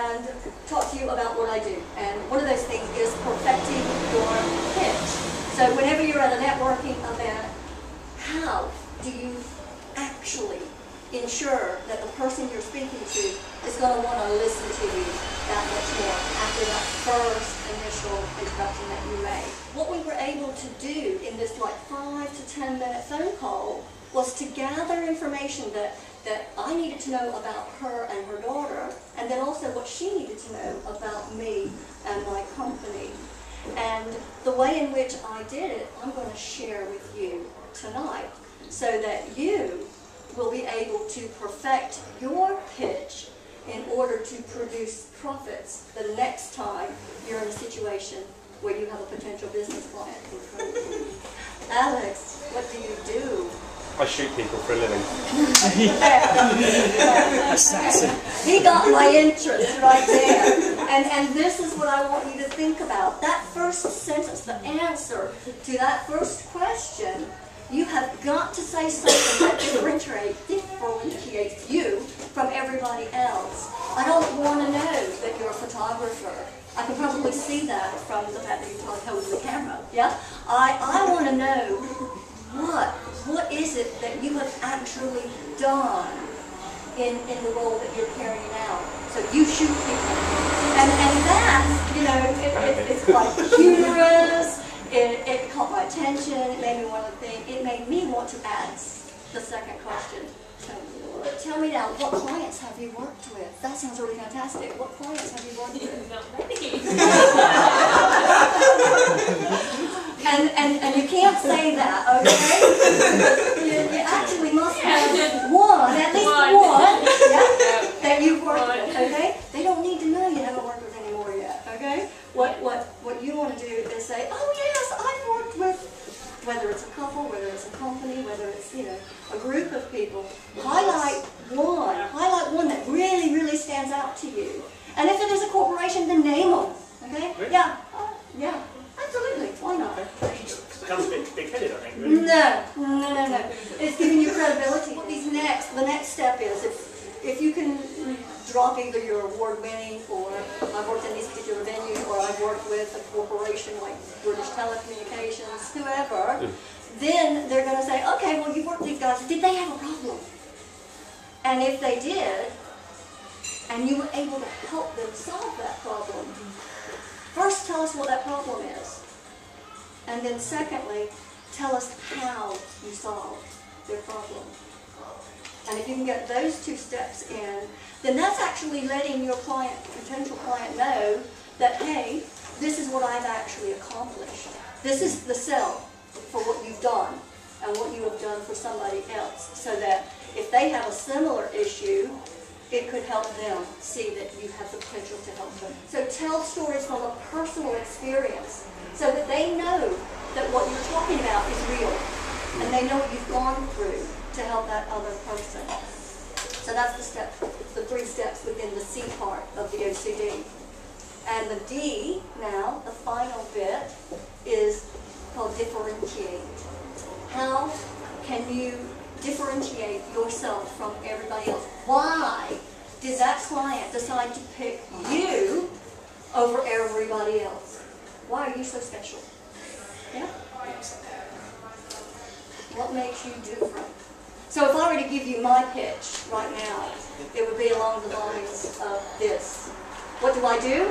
and talk to you about what I do. And one of those things is perfecting your pitch. So whenever you're at a networking event, how do you actually ensure that the person you're speaking to is going to want to listen to you that much more after that first initial introduction that you made? What we were able to do in this like 5 to 10 minute phone call was to gather information that I needed to know about her and her daughter, and then also what she needed to know about me and my company. And the way in which I did it, I'm going to share with you tonight, so that you will be able to perfect your pitch in order to produce profits the next time you're in a situation where you have a potential business client in front of you. Alex, what do you do? I shoot people for a living. Assassin. He got my interest right there. And this is what I want you to think about. That first sentence, the answer to that first question, you have got to say something that differentiates you from everybody else. I don't want to know that you're a photographer. I can probably see that from the fact that you hold the camera. Yeah? I want to know what is it that you have actually done in the role that you're carrying out. So you shoot people. And that, you know, it's quite humorous. It caught my attention. It made me want to think. It made me want to ask the second question. Tell me now, what clients have you worked with? That sounds really fantastic. What clients have you worked with? Not many. And you can't say that, okay? You actually must have one, at least one, yeah, that you've worked with, okay? They don't need to know you haven't worked with any more yet, okay? What you want to do is say, oh yes, I've worked with, whether it's a couple, whether it's a company, whether it's, you know, a group of people. Highlight one that really, really stands out to you. And if it is a corporation, then name them, okay? Really? Yeah, yeah, absolutely, why not? It becomes a bit big-headed, I think, really. No. It's giving you credibility. What the next step is, if you can drop either your award-winning, or I've worked in these particular venues, or I've worked with a corporation like British Telecommunications, whoever, then they're going to say, okay, well, you've worked with these guys. Did they have a problem? And if they did, and you were able to help them solve that problem, first tell us what that problem is. And then secondly, tell us how you solved their problem. And if you can get those two steps in, then that's actually letting your client, potential client, know that, hey, this is what I've actually accomplished. This is the sell for what you've done and what you have done for somebody else, so that if they have a similar issue, it could help them see that you have the potential to help them. So tell stories from a personal experience so that they know that what you're talking about is real, and they know what you've gone through to help that other person. So that's the 3 steps within the C part of the OCD. And the D, now, the final bit, is called differentiate. How can you differentiate yourself from everybody else? Why did that client decide to pick you over everybody else? Why are you so special? Yeah? What makes you different? So if I were to give you my pitch right now, it would be along the lines of this. What do?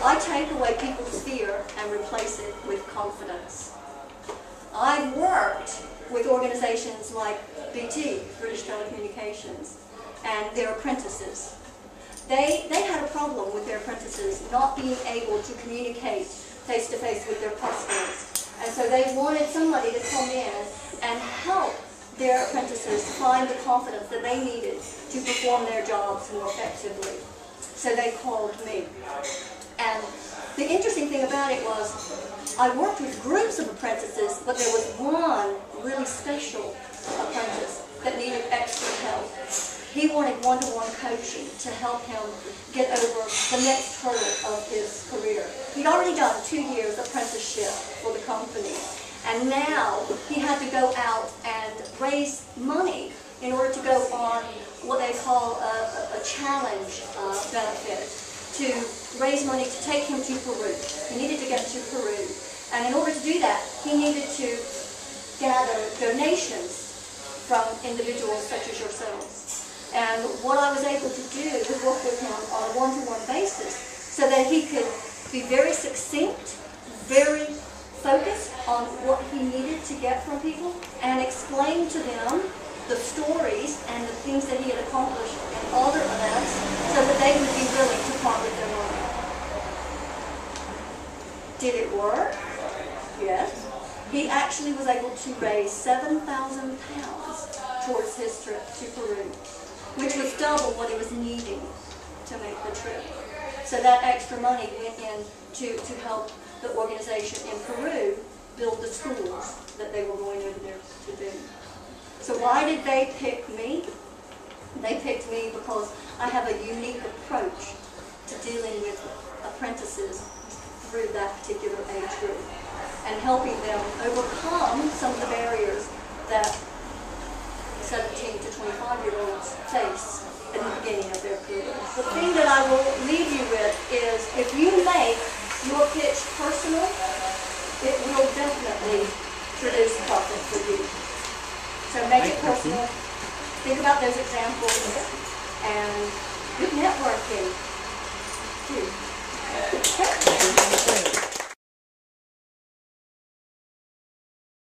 I take away people's fear and replace it with confidence. I've worked with organizations like BT, British Telecommunications, and their apprentices. They had a problem with their apprentices not being able to communicate face-to-face with their customers. And so they wanted somebody to come in and help their apprentices find the confidence that they needed to perform their jobs more effectively. So they called me. And the interesting thing about it was, I worked with groups of apprentices, but there was one really special apprentice that needed extra help. He wanted one-to-one coaching to help him get over the next hurdle of his career. He'd already done 2 years apprenticeship for the company, and now he had to go out and raise money in order to go on what they call a challenge benefit. to raise money to take him to Peru. He needed to get to Peru. And in order to do that, he needed to gather donations from individuals such as yourselves. And what I was able to do was work with him on a one-to-one basis so that he could be very succinct, very focused on what he needed to get from people, and explain to them the stories and the things that he had accomplished in other events so that they would be willing to part with their money. Did it work? Yes. He actually was able to raise 7,000 pounds towards his trip to Peru, which was double what he was needing to make the trip. So that extra money went in to help the organization in Peru build the schools that they were going over there to do. So why did they pick me? They picked me because I have a unique approach to dealing with apprentices through that particular age group and helping them overcome some of the barriers that 17 to 25-year-olds face at the beginning of their career. The thing that I will leave you with is if you make your pitch personal, it will definitely produce profit for you. So make it personal, think about those examples, and good networking too. Okay.